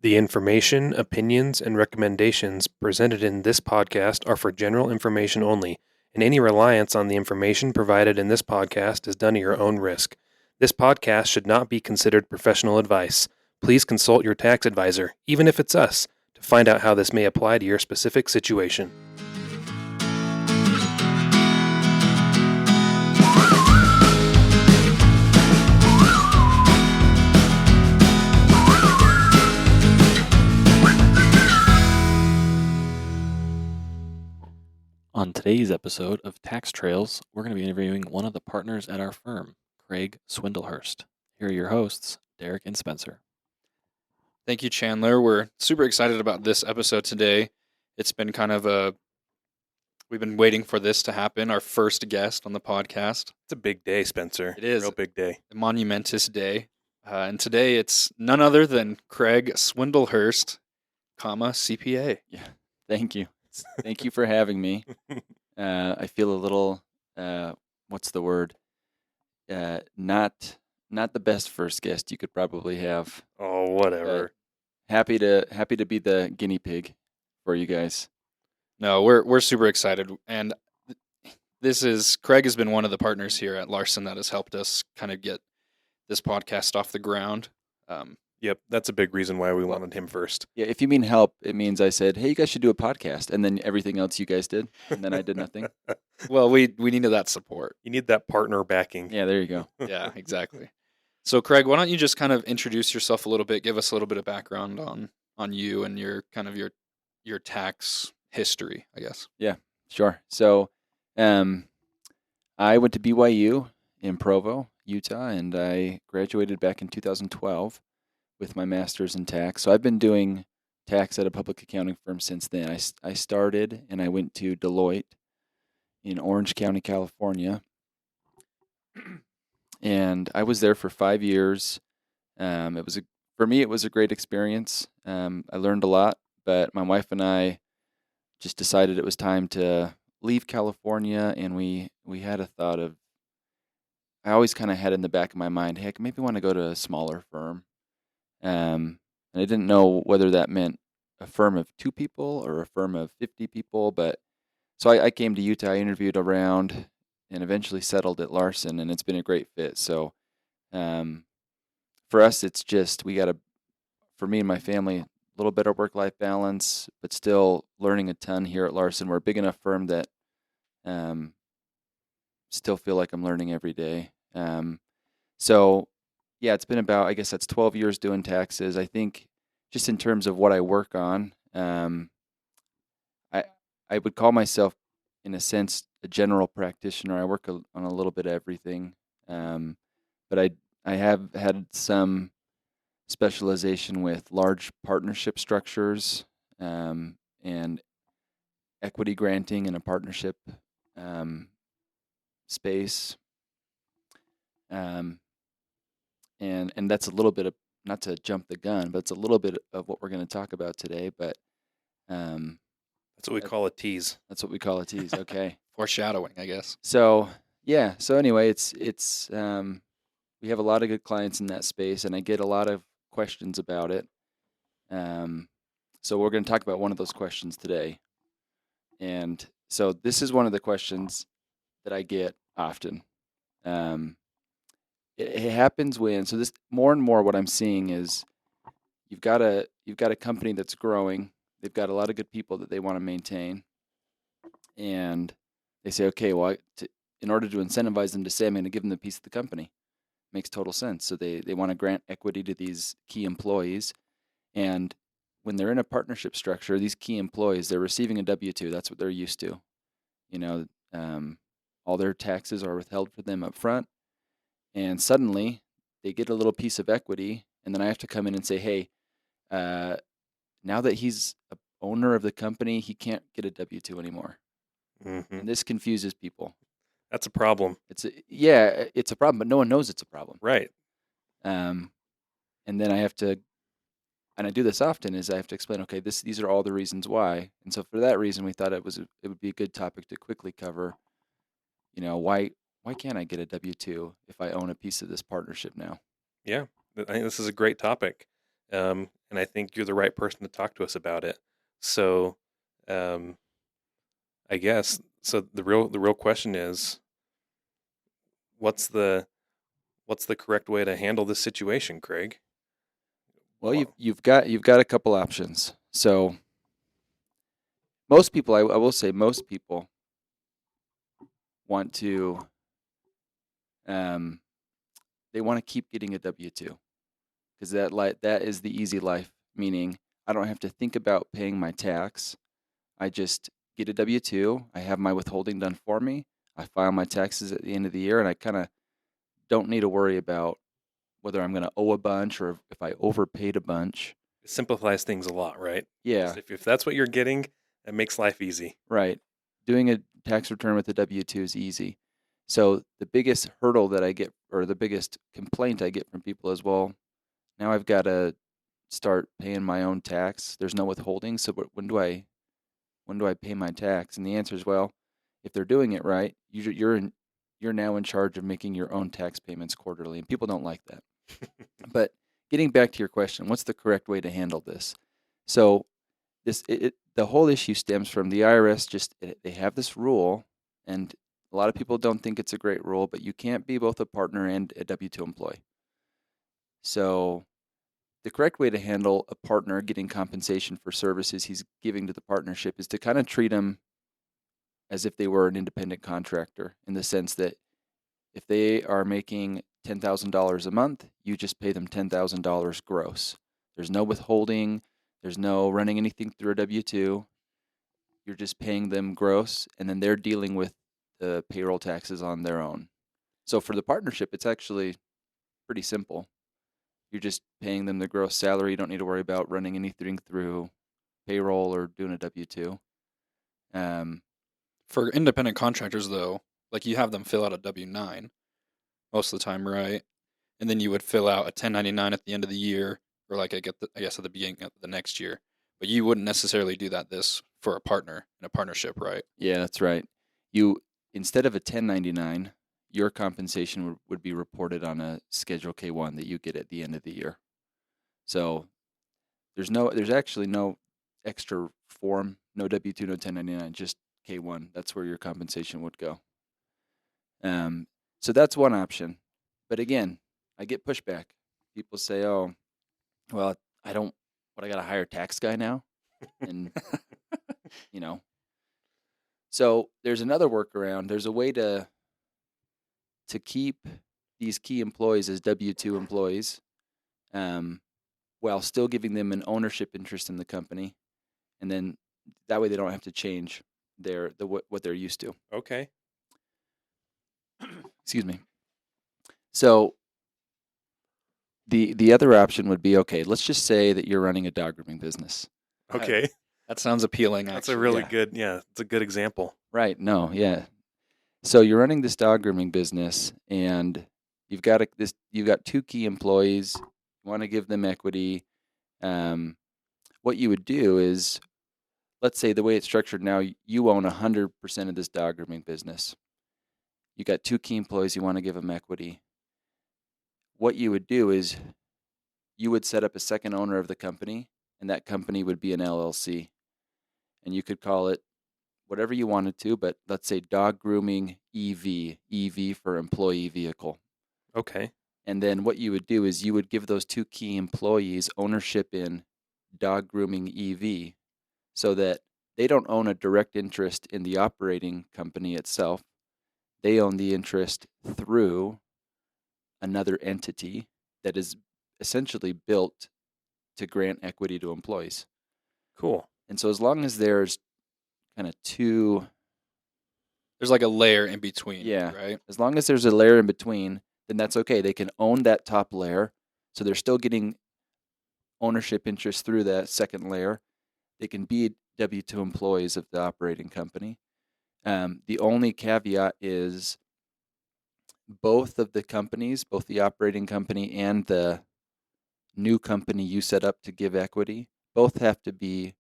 The information, opinions, and recommendations presented in this podcast are for general information only, and any reliance on the information provided in this podcast is done at your own risk. This podcast should not be considered professional advice. Please consult your tax advisor, even if it's us, to find out how this may apply to your specific situation. On today's episode of Tax Trails, we're going to be interviewing one of the partners at our firm, Craig Swindlehurst. Here are your hosts, Derek and Spencer. Thank you, Chandler. We're super excited about this episode today. It's been we've been waiting for this to happen, our first guest on the podcast. It's a big day, Spencer. It is. Real big day. A monumentous day. And today it's none other than Craig Swindlehurst, CPA. Yeah, thank you. Thank you for having me. I feel a little, what's the word? Not the best first guest you could probably have. Oh, whatever. Happy to be the guinea pig for you guys. No, we're super excited, and Craig has been one of the partners here at Larson that has helped us kind of get this podcast off the ground. Yep, that's a big reason why we wanted him first. Yeah, if you mean help, it means I said, hey, you guys should do a podcast, and then everything else you guys did, and then I did nothing. Well, we needed that support. You need that partner backing. Yeah, there you go. Yeah, exactly. So, Craig, why don't you just kind of introduce yourself a little bit, give us a little bit of background on you and your tax history, I guess. Yeah, sure. So, I went to BYU in Provo, Utah, and I graduated back in 2012 with my master's in tax. So I've been doing tax at a public accounting firm since then. I started and I went to Deloitte in Orange County, California. And I was there for 5 years. For me, it was a great experience. I learned a lot, but my wife and I just decided it was time to leave California, and we had a thought of, I always kind of had in the back of my mind, heck, maybe I want to go to a smaller firm. And I didn't know whether that meant a firm of 2 people or a firm of 50 people, but so I came to Utah, I interviewed around, and eventually settled at Larson, and it's been a great fit. So for us, it's just, for me and my family, a little bit of work-life balance, but still learning a ton here at Larson. We're a big enough firm that still feel like I'm learning every day. So yeah, it's been about, I guess that's 12 years doing taxes. I think just in terms of what I work on, I would call myself, in a sense, a general practitioner. I work on a little bit of everything, but I have had some specialization with large partnership structures and equity granting in a partnership space. And that's a little bit of, not to jump the gun, but it's a little bit of what we're going to talk about today. But That's what we call a tease. That's what we call a tease. Okay. Foreshadowing, I guess. So yeah. So anyway, it's we have a lot of good clients in that space, and I get a lot of questions about it. So we're going to talk about one of those questions today. And so this is one of the questions that I get often. It happens when, so this more and more what I'm seeing is you've got a company that's growing. They've got a lot of good people that they want to maintain, and they say, okay, well, in order to incentivize them to say, I'm going to give them the piece of the company, makes total sense. So they want to grant equity to these key employees, and when they're in a partnership structure, these key employees, they're receiving a W-2. That's what they're used to. All their taxes are withheld for them up front. And suddenly, they get a little piece of equity, and then I have to come in and say, hey, now that he's a owner of the company, he can't get a W-2 anymore. Mm-hmm. And this confuses people. That's a problem. It's a problem, but no one knows it's a problem. Right. And then I have to, and I do this often, is I have to explain, okay, these are all the reasons why. And so for that reason, we thought it would be a good topic to quickly cover, why can't I get a W-2 if I own a piece of this partnership now? Yeah, I think this is a great topic. and I think you're the right person to talk to us about it. So, I guess the real question is, what's the correct way to handle this situation, Craig? Well, you've got a couple options. So most people, I will say, most people want to, they want to keep getting a W-2 because that is the easy life. Meaning, I don't have to think about paying my tax. I just get a W-2. I have my withholding done for me. I file my taxes at the end of the year, and I kind of don't need to worry about whether I'm going to owe a bunch or if I overpaid a bunch. It simplifies things a lot, right? Yeah, If that's what you're getting, it makes life easy. right. Doing a tax return with a W-2 is easy. So the biggest hurdle that I get, or the biggest complaint I get from people is, well, now I've got to start paying my own tax. There's no withholding, so when do I pay my tax? And the answer is, well, if they're doing it right, you're now in charge of making your own tax payments quarterly, and people don't like that. But getting back to your question, what's the correct way to handle this? So the whole issue stems from the IRS. They have this rule, and a lot of people don't think it's a great rule, but you can't be both a partner and a W-2 employee. So the correct way to handle a partner getting compensation for services he's giving to the partnership is to kind of treat them as if they were an independent contractor, in the sense that if they are making $10,000 a month, you just pay them $10,000 gross. There's no withholding. There's no running anything through a W-2. You're just paying them gross, and then they're dealing with the payroll taxes on their own. So for the partnership, it's actually pretty simple. You're just paying them the gross salary. You don't need to worry about running anything through payroll or doing a W-2. For independent contractors, though, like you have them fill out a W-9 most of the time, right? And then you would fill out a 1099 at the end of the year, or like I guess at the beginning of the next year. But you wouldn't necessarily do this for a partner in a partnership, right? Yeah, that's right. You, instead of a 1099, your compensation would be reported on a Schedule K-1 that you get at the end of the year. So there's actually no extra form, no W-2, no 1099, just K-1. That's where your compensation would go. So that's one option. But again, I get pushback. People say, "Oh, well, I got to hire a tax guy now," and you know. So there's another workaround. There's a way to keep these key employees as W-2 employees, while still giving them an ownership interest in the company, and then that way they don't have to change what they're used to. Okay. Excuse me. So the other option would be, okay, let's just say that you're running a dog grooming business. Okay. That sounds appealing, actually. That's a really good, it's a good example. Right. No, yeah. So you're running this dog grooming business, and you've got two key employees. You want to give them equity. What you would do is, let's say the way it's structured now, you own 100% of this dog grooming business. You got two key employees. You want to give them equity. What you would do is, you would set up a second owner of the company, and that company would be an LLC, and you could call it whatever you wanted to, but let's say dog grooming EV for employee vehicle. Okay. And then what you would do is you would give those two key employees ownership in dog grooming EV, so that they don't own a direct interest in the operating company itself. They own the interest through another entity that is essentially built to grant equity to employees. Cool. And so as long as there's kind of two... There's like a layer in between, Yeah. right? As long as there's a layer in between, then that's okay. They can own that top layer, so they're still getting ownership interest through that second layer. They can be W-2 employees of the operating company. The only caveat is both of the companies, both the operating company and the new company you set up to give equity, both have to be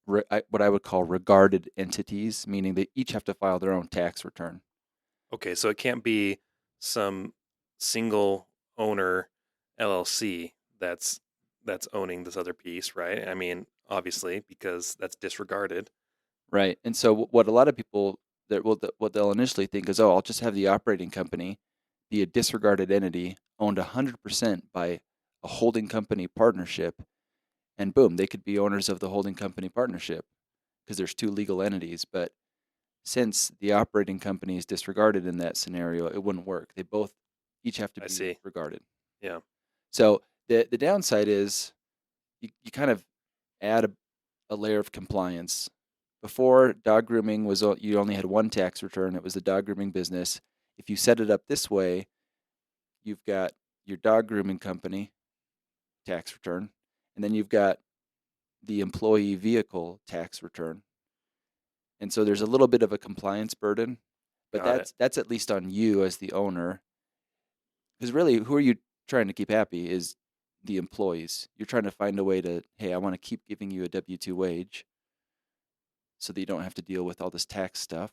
what I would call regarded entities, meaning they each have to file their own tax return. Okay, so it can't be some single owner LLC. that's owning this other piece, right? I mean, obviously, because that's disregarded. Right. And so what a lot of people what they'll initially think is, oh, I'll just have the operating company be a disregarded entity owned 100% by a holding company partnership, and boom, they could be owners of the holding company partnership because there's two legal entities. But since the operating company is disregarded in that scenario, it wouldn't work. They both each have to I be see. regarded. Yeah. So the downside is you kind of add a layer of compliance. Before, dog grooming was you only had one tax return. It was the dog grooming business. If you set it up this way, you've got your dog grooming company tax return, and then you've got the employee vehicle tax return. And so there's a little bit of a compliance burden, but Got it. that's at least on you as the owner. Because really, who are you trying to keep happy is the employees. You're trying to find a way to, hey, I want to keep giving you a W-2 wage so that you don't have to deal with all this tax stuff.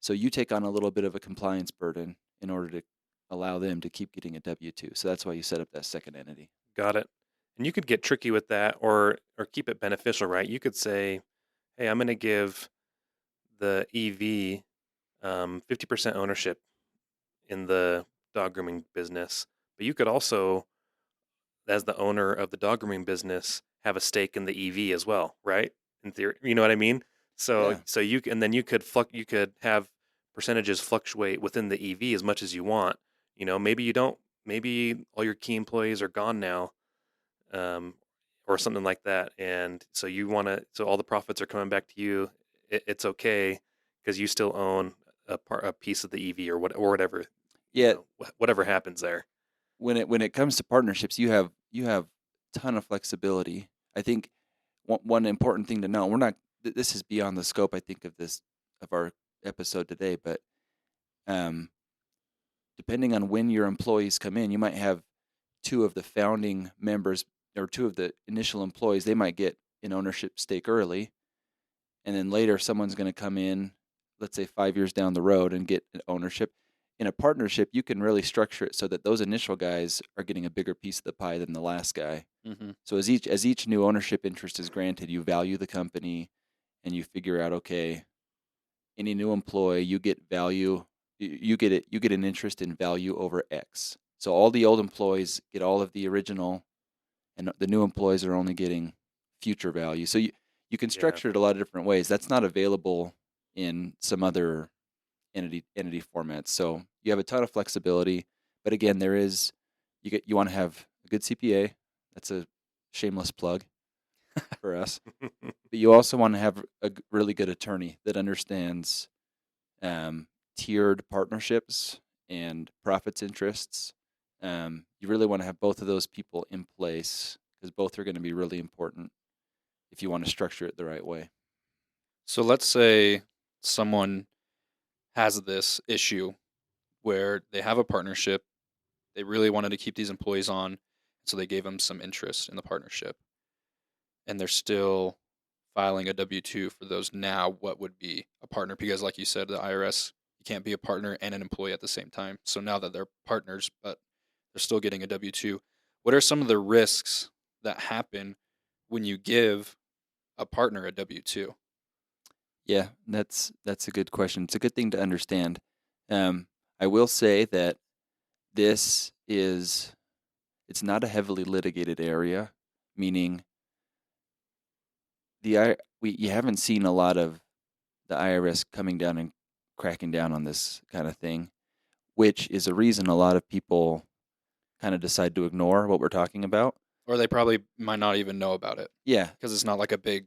So you take on a little bit of a compliance burden in order to allow them to keep getting a W-2. So that's why you set up that second entity. Got it. And you could get tricky with that, or keep it beneficial, right? You could say, hey, I'm going to give the EV 50% ownership in the dog grooming business, but you could also, as the owner of the dog grooming business, have a stake in the EV as well, right? In theory, you know what I mean? So Yeah. so you and then you could have percentages fluctuate within the EV as much as you want. You know, maybe you don't. Maybe all your key employees are gone now, or something like that, and so you want to. So all the profits are coming back to you. It's okay because you still own a piece of the EV or whatever. Yeah. Whatever happens there. When it comes to partnerships, you have a ton of flexibility. I think one important thing to know, we're not. This is beyond the scope, I think, of our episode today, but depending on when your employees come in, you might have two of the founding members or two of the initial employees. They might get an ownership stake early, and then later someone's going to come in, let's say 5 years down the road, and get an ownership. In a partnership, you can really structure it so that those initial guys are getting a bigger piece of the pie than the last guy. Mm-hmm. So as each new ownership interest is granted, you value the company, and you figure out, okay, any new employee, you get value, you get an interest in value over X. So all the old employees get all of the original, and the new employees are only getting future value. So you can structure it a lot of different ways. That's not available in some other entity formats. So you have a ton of flexibility, but again, you want to have a good CPA. That's a shameless plug for us. But you also want to have a really good attorney that understands tiered partnerships and profits interests. You really want to have both of those people in place because both are going to be really important if you want to structure it the right way. So let's say someone has this issue where they have a partnership, they really wanted to keep these employees on, so they gave them some interest in the partnership, and they're still filing a W-2 for those now what would be a partner, because like you said, the IRS, you can't be a partner and an employee at the same time. So now that they're partners, but they're still getting a W-2, what are some of the risks that happen when you give a partner a W-2? Yeah, that's a good question. It's a good thing to understand. I will say that it's not a heavily litigated area, meaning you haven't seen a lot of the IRS coming down and cracking down on this kind of thing, which is a reason a lot of people kind of decide to ignore what we're talking about. Or they probably might not even know about it. Yeah. Because it's not like a big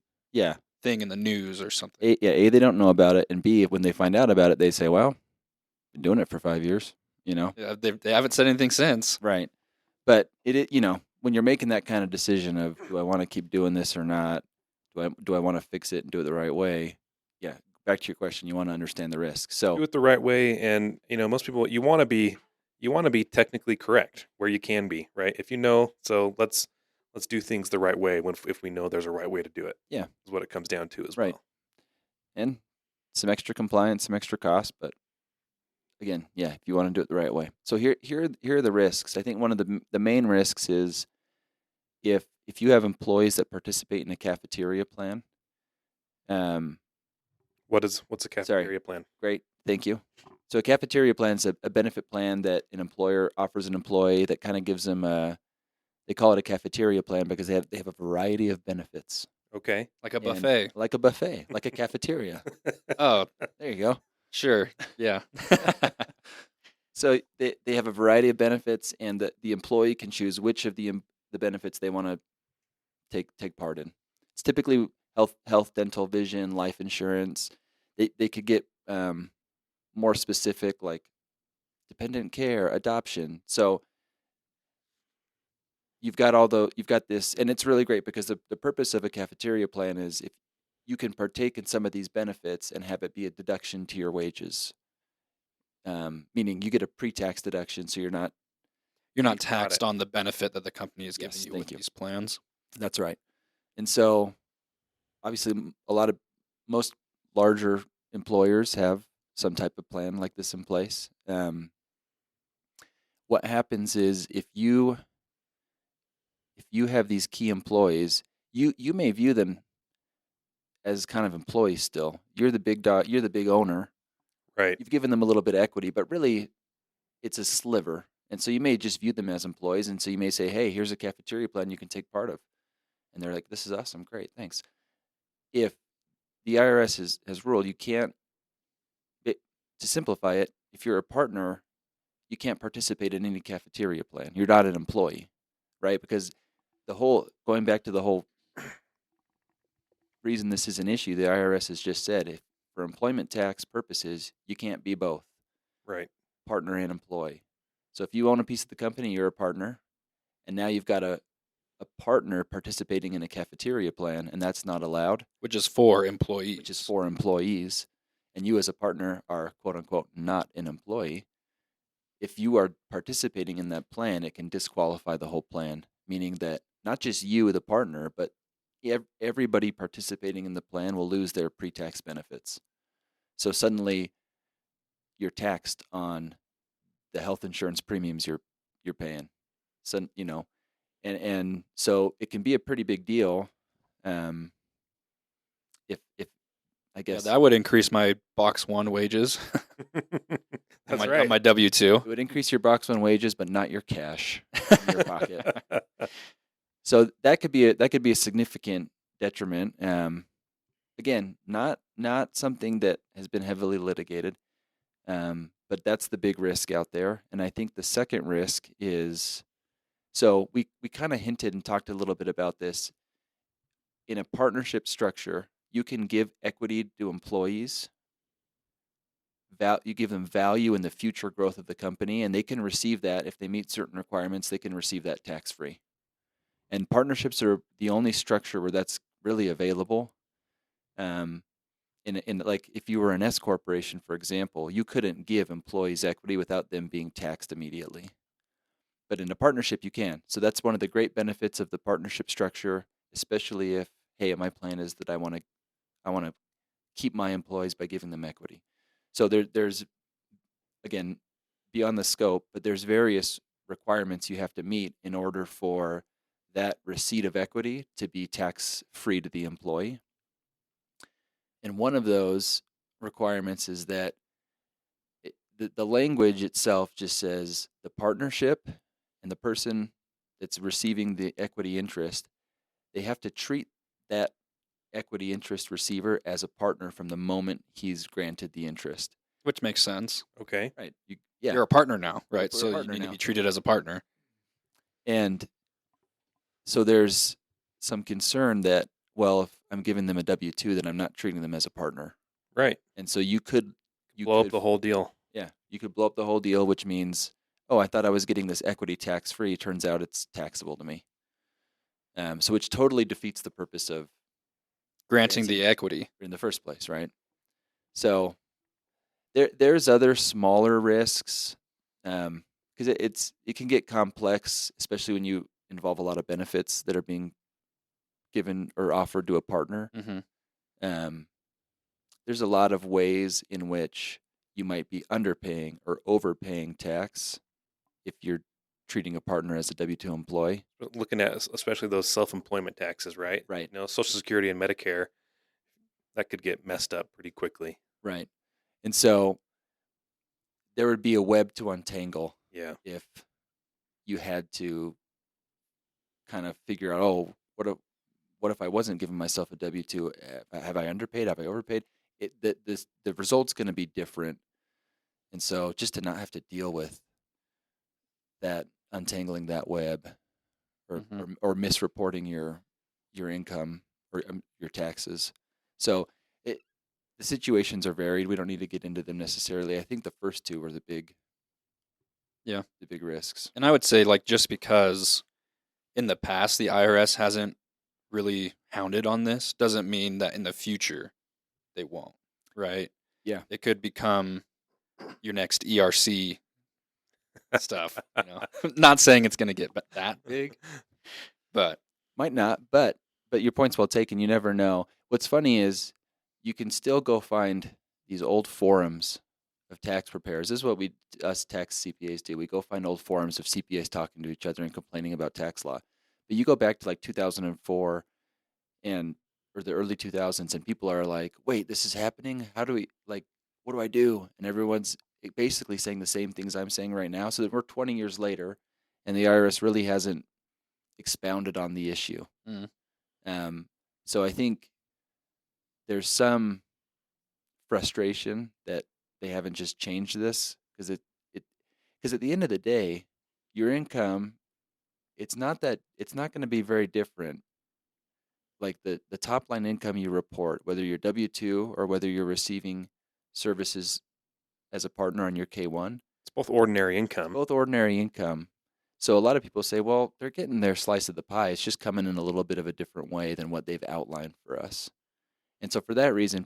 thing in the news or something. A, they don't know about it, and B, when they find out about it, they say, well, been doing it for 5 years, you know? Yeah, they haven't said anything since. Right. But when you're making that kind of decision of, do I want to keep doing this or not? Do I want to fix it and do it the right way? Yeah. Back to your question, you want to understand the risk. So do it the right way, and most people, you want to be technically correct where you can be, right? If so let's do things the right way if we know there's a right way to do it. Yeah, is what it comes down to as right. well. And some extra compliance, some extra cost, but again, yeah, if you want to do it the right way. So here are the risks. I think one of the main risks is if you have employees that participate in a cafeteria plan, What's a cafeteria plan? great, thank you. So a cafeteria plan is a benefit plan that an employer offers an employee that kind of gives them they call it a cafeteria plan because they have a variety of benefits. Okay. Like a And buffet. like a buffet, like a cafeteria. Oh, There you go. sure. Yeah. So they have a variety of benefits, and the employee can choose which of the benefits they want to take part in. It's typically health, dental, vision, life insurance. They could get more specific, like dependent care, adoption. So you've got this, and it's really great because the purpose of a cafeteria plan is if you can partake in some of these benefits and have it be a deduction to your wages. Meaning you get a pre-tax deduction, so you're not taxed on the benefit that the company is giving Yes, you thank with you. these plans. That's right. And so, obviously, most larger employers have some type of plan like this in place. What happens is if you have these key employees, you may view them as kind of employees still. You're the big dog. You're the big owner. Right. You've given them a little bit of equity, but really, it's a sliver. And so you may just view them as employees, and so you may say, "Hey, here's a cafeteria plan you can take part of," and they're like, "This is awesome, great, thanks." If the IRS has ruled you can't, to simplify it, if you're a partner, you can't participate in any cafeteria plan. You're not an employee, right? Because going back to the whole reason this is an issue, the IRS has just said if for employment tax purposes, you can't be both Right. partner and employee. So if you own a piece of the company, you're a partner, and now you've got a partner participating in a cafeteria plan, and that's not allowed, Which is for employees. which is for employees, and you as a partner are quote unquote not an employee. If you are participating in that plan, it can disqualify the whole plan, meaning that not just you, the partner, but everybody participating in the plan will lose their pre-tax benefits. So suddenly you're taxed on the health insurance premiums you're paying. So, and so it can be a pretty big deal. If I Yeah, guess that would increase my box one wages That's on right. my W-2. it would increase your box one wages, but not your cash in your pocket. So that could be a significant detriment. Again, not something that has been heavily litigated, but that's the big risk out there. And I think the second risk is, so we kind of hinted and talked a little bit about this. In a partnership structure, you can give equity to employees. You give them value in the future growth of the company, and they can receive that if they meet certain requirements. They can receive that tax-free. And partnerships are the only structure where that's really available. In like if you were an S corporation, for example, you couldn't give employees equity without them being taxed immediately. But in a partnership, you can. So that's one of the great benefits of the partnership structure, especially if, hey, my plan is that I want to keep my employees by giving them equity. So there's, again, beyond the scope, but there's various requirements you have to meet in order for that receipt of equity to be tax-free to the employee. And one of those requirements is that the language itself just says the partnership and the person that's receiving the equity interest, they have to treat that equity interest receiver as a partner from the moment he's granted the interest. Which makes sense. Okay. Right. You're a partner now, right? We're a So you partner need now. to be treated as a partner. And so there's some concern that, well, if I'm giving them a W-2, then I'm not treating them as a partner. Right. And so you could Blow up the whole deal. Yeah, you could blow up the whole deal, which means, oh, I thought I was getting this equity tax-free. Turns out it's taxable to me. So which totally defeats the purpose of Granting the equity. in the first place, right? So there's other smaller risks because it can get complex, especially when you involve a lot of benefits that are being given or offered to a partner. Mm-hmm. There's a lot of ways in which you might be underpaying or overpaying tax if you're treating a partner as a W-2 employee. Looking at especially those self-employment taxes, right? Right. Social Security and Medicare, that could get messed up pretty quickly. Right. And so there would be a web to untangle Yeah. if you had to kind of figure out, what if I wasn't giving myself a W-2? Have I underpaid? Have I overpaid? The result's going to be different. And so just to not have to deal with that, untangling that web or misreporting your income or your taxes. So the situations are varied. We don't need to get into them necessarily. I think the first two are the big risks. And I would say, like, just because in the past the IRS hasn't really hounded on this doesn't mean that in the future they won't, right? Yeah. It could become your next ERC stuff, Not saying it's going to get that big, but might not, but your point's well taken. You never know. What's funny is you can still go find these old forums of tax preparers. This is what us tax CPAs do. We go find old forums of CPAs talking to each other and complaining about tax law. But you go back to like 2004 or the early 2000s, and people are like, wait, this is happening? How do we, what do I do? And everyone's basically saying the same things I'm saying right now. So that we're 20 years later, and the IRS really hasn't expounded on the issue. So I think there's some frustration that they haven't just changed this, because at the end of the day, your income, it's not going to be very different. Like the top line income you report, whether you're W-2 or whether you're receiving services as a partner on your K-1. It's both ordinary income. Both ordinary income. So a lot of people say, well, they're getting their slice of the pie. It's just coming in a little bit of a different way than what they've outlined for us. And so for that reason,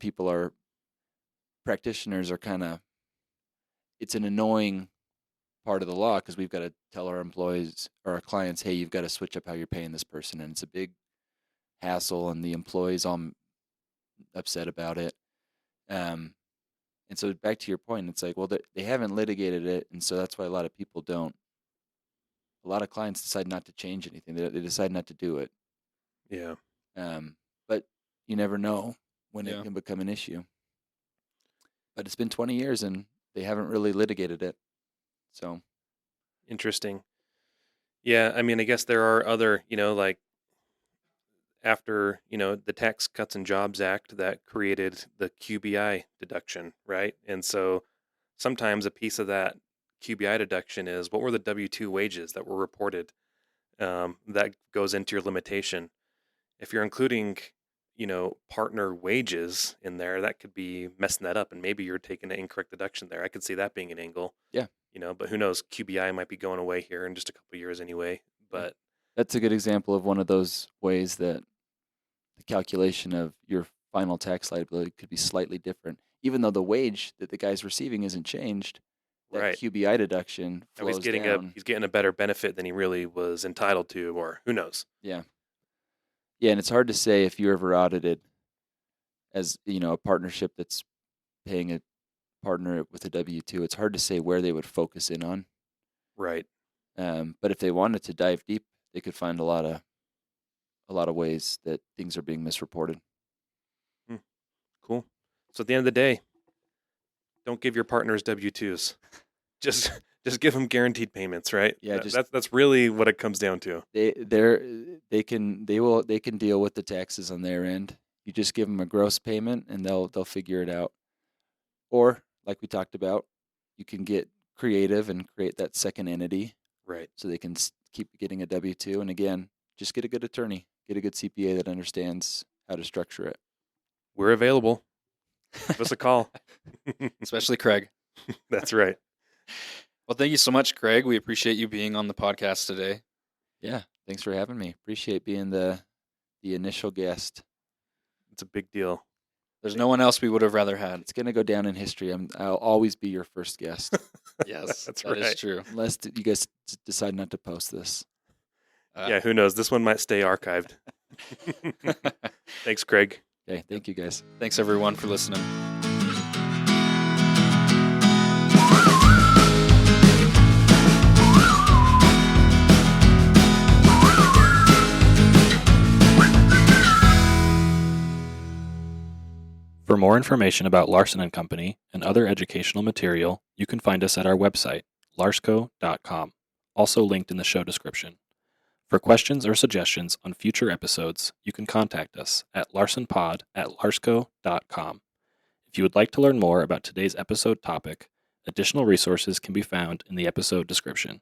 practitioners are kind of, it's an annoying part of the law, because we've got to tell our employees or our clients, hey, you've got to switch up how you're paying this person. And it's a big hassle, and the employees all upset about it. And so back to your point, it's like, well, they haven't litigated it, and so that's why a lot of people don't. A lot of clients decide not to change anything. They decide not to do it. Yeah. But you never know when it can become an issue. But it's been 20 years, and they haven't really litigated it. So interesting. Yeah, I mean, I guess there are other, like after, the Tax Cuts and Jobs Act that created the QBI deduction, right? And so sometimes a piece of that QBI deduction is, what were the W-2 wages that were reported? That goes into your limitation. If you're including, partner wages in there, that could be messing that up, and maybe you're taking an incorrect deduction there. I could see that being an angle. Yeah. But who knows? QBI might be going away here in just a couple of years anyway. But that's a good example of one of those ways that the calculation of your final tax liability could be slightly different, even though the wage that the guy's receiving isn't changed. That right. QBI deduction flows down. He's getting a better benefit than he really was entitled to, or who knows? Yeah. Yeah, and it's hard to say if you're ever audited as, a partnership that's paying a partner with a W-2. It's hard to say where they would focus in on. Right. But if they wanted to dive deep, they could find a lot of ways that things are being misreported. Cool. So at the end of the day, don't give your partners W-2s. Just give them guaranteed payments, right? Yeah, that's really what it comes down to. They can deal with the taxes on their end. You just give them a gross payment, and they'll figure it out. Or, like we talked about, you can get creative and create that second entity, right? So they can keep getting a W-2. And again, just get a good attorney, get a good CPA that understands how to structure it. We're available. Give us a call. Especially Craig. That's right. Well, thank you so much, Craig. We appreciate you being on the podcast today. Yeah, thanks for having me. Appreciate being the initial guest. It's a big deal. There's no one else we would have rather had. It's going to go down in history. I'll always be your first guest. Yes, that right. Is true. Unless you guys decide not to post this. Yeah, who knows? This one might stay archived. Thanks, Craig. Okay, thank you, guys. Thanks, everyone, for listening. For more information about Larson Company and other educational material, you can find us at our website, larsco.com, also linked in the show description. For questions or suggestions on future episodes, you can contact us at larsonpod@larsco.com. If you would like to learn more about today's episode topic, additional resources can be found in the episode description.